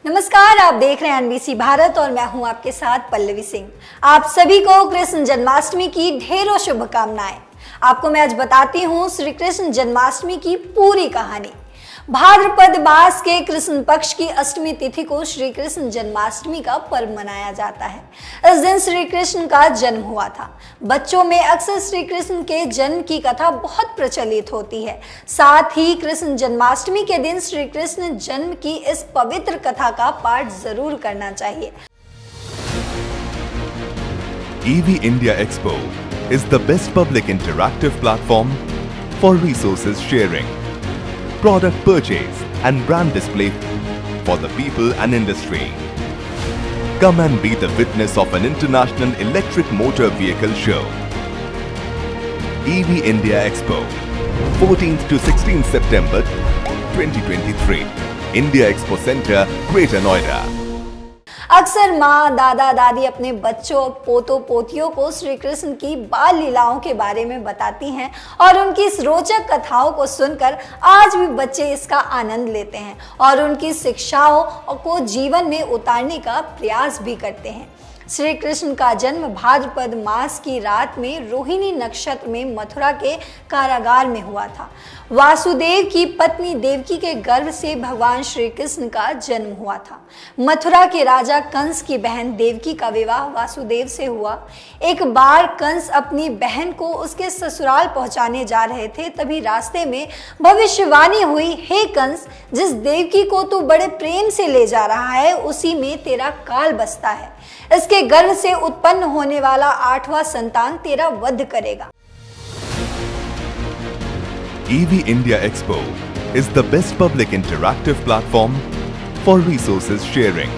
नमस्कार, आप देख रहे हैं एनबीसी भारत और मैं हूं आपके साथ पल्लवी सिंह। आप सभी को कृष्ण जन्माष्टमी की ढेरों शुभकामनाएं। आपको मैं आज बताती हूं श्री कृष्ण जन्माष्टमी की पूरी कहानी। भाद्रपद मास के कृष्ण पक्ष की अष्टमी तिथि को श्री कृष्ण जन्माष्टमी का पर्व मनाया जाता है। इस दिन श्री कृष्ण का जन्म हुआ था। बच्चों में अक्सर श्री कृष्ण के जन्म की कथा बहुत प्रचलित होती है। साथ ही कृष्ण जन्माष्टमी के दिन श्री कृष्ण जन्म की इस पवित्र कथा का पाठ जरूर करना चाहिए। EV India Expo is the best public interactive platform for resources sharing, product purchase and brand display for the people and industry. Come and be the witness of an international electric motor vehicle show. EV India Expo, 14th to 16th September 2023, India Expo Center, Greater Noida. अक्सर माँ, दादा, दादी अपने बच्चों, पोतों, पोतियों को श्री कृष्ण की बाल लीलाओं के बारे में बताती हैं और उनकी इस रोचक कथाओं को सुनकर आज भी बच्चे इसका आनंद लेते हैं और उनकी शिक्षाओं को जीवन में उतारने का प्रयास भी करते हैं। श्री कृष्ण का जन्म भाद्रपद मास की रात में रोहिणी नक्षत्र में मथुरा के कारागार में हुआ था। वासुदेव की पत्नी देवकी के गर्भ से भगवान श्री कृष्ण का जन्म हुआ था। मथुरा के राजा कंस की बहन देवकी का विवाह वासुदेव से हुआ। एक बार कंस अपनी बहन को उसके ससुराल पहुंचाने जा रहे थे, तभी रास्ते में भविष्यवाणी हुई, हे कंस, जिस देवकी को तू बड़े प्रेम से ले जा रहा है उसी में तेरा काल बसता है। इसके गर्भ से उत्पन्न होने वाला 8वां संतान तेरा वध करेगा। EV India Expo is the best public interactive platform for resources sharing,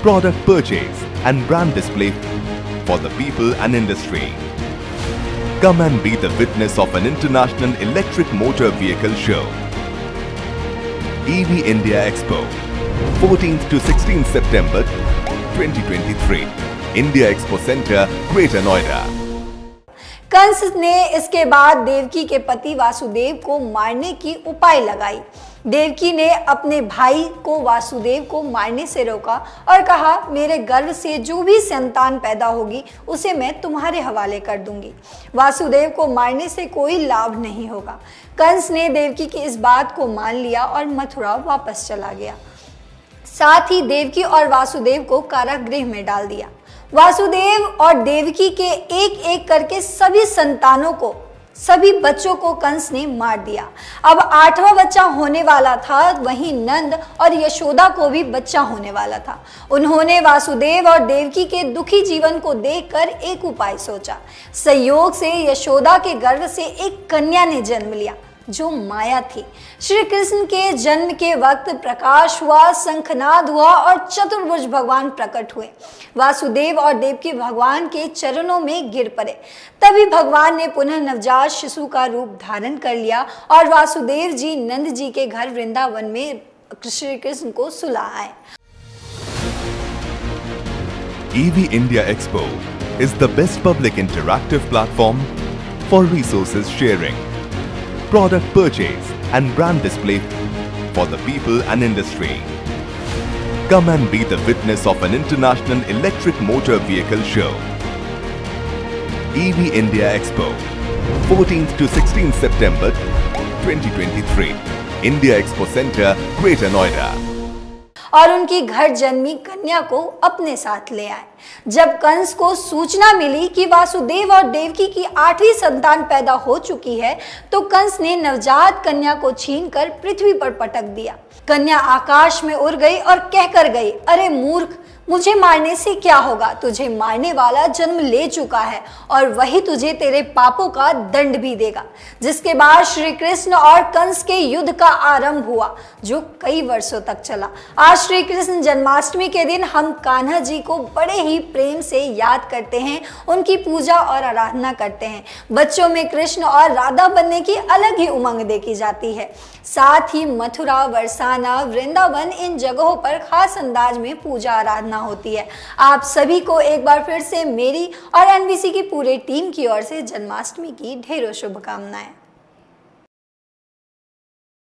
product purchase and brand display for the people and industry. Come and be the witness of an international electric motor vehicle show. EV India Expo, 14th to 16th September 2023, India Expo Center, Greater Noida. Kans ने इसके बाद देवकी के पति वासुदेव को मारने की उपाय लगाई। देवकी ने अपने भाई को वासुदेव को मारने से रोका और कहा, मेरे गर्भ से जो भी संतान पैदा होगी उसे मैं तुम्हारे हवाले कर दूंगी। वासुदेव को मारने से कोई लाभ नहीं होगा। कंस ने देवकी की इस बात को मान लिया और मथुरा वापस चला गया। साथ ही देवकी और वासुदेव को कारागृह में डाल दिया। वासुदेव और देवकी के एक एक करके सभी संतानों को, सभी बच्चों को कंस ने मार दिया। अब 8वां बच्चा होने वाला था। वहीं नंद और यशोदा को भी बच्चा होने वाला था। उन्होंने वासुदेव और देवकी के दुखी जीवन को देखकर एक उपाय सोचा। संयोग से यशोदा के गर्भ से एक कन्या ने जन्म लिया जो माया थी। श्री कृष्ण के जन्म के वक्त प्रकाश हुआ, शंखनाद हुआ और चतुर्भुज भगवान प्रकट हुए। वासुदेव और देवकी भगवान के चरणों में गिर पड़े। तभी भगवान ने पुनः नवजात शिशु का रूप धारण कर लिया और वासुदेव जी नंद जी के घर वृंदावन में श्री कृष्ण को सुलाए। EV India Expo is the best public interactive platform for resources sharing, product purchase and brand display for the people and industry. Come and be the witness of an international electric motor vehicle show. EV India Expo, 14th to 16th September 2023, India Expo Center, Greater Noida. और उनकी घर जन्मी कन्या को अपने साथ ले आए। जब कंस को सूचना मिली कि वासुदेव और देवकी की 8वीं संतान पैदा हो चुकी है, तो कंस ने नवजात कन्या को छीनकर पृथ्वी पर पटक दिया। कन्या आकाश में उड़ गई और कहकर गई, अरे मूर्ख, मुझे मारने से क्या होगा? तुझे मारने वाला जन्म ले चुका है और वही तुझे तेरे पापों का दंड भी देगा। जिसके बाद श्री कृष्ण और कंस के युद्ध का आरंभ हुआ जो कई वर्षों तक चला। आज श्री कृष्ण जन्माष्टमी के दिन हम कान्हा जी को बड़े ही प्रेम से याद करते हैं, उनकी पूजा और आराधना करते हैं। बच्चों में कृष्ण और राधा बनने की अलग ही उमंग देखी जाती है। साथ ही मथुरा, बरसाना, वृंदावन, इन जगहों पर खास अंदाज में पूजा आराधना होती है। आप सभी को एक बार फिर से मेरी और एनबीसी की पूरी टीम की ओर से जन्माष्टमी की ढेरों शुभकामनाएं।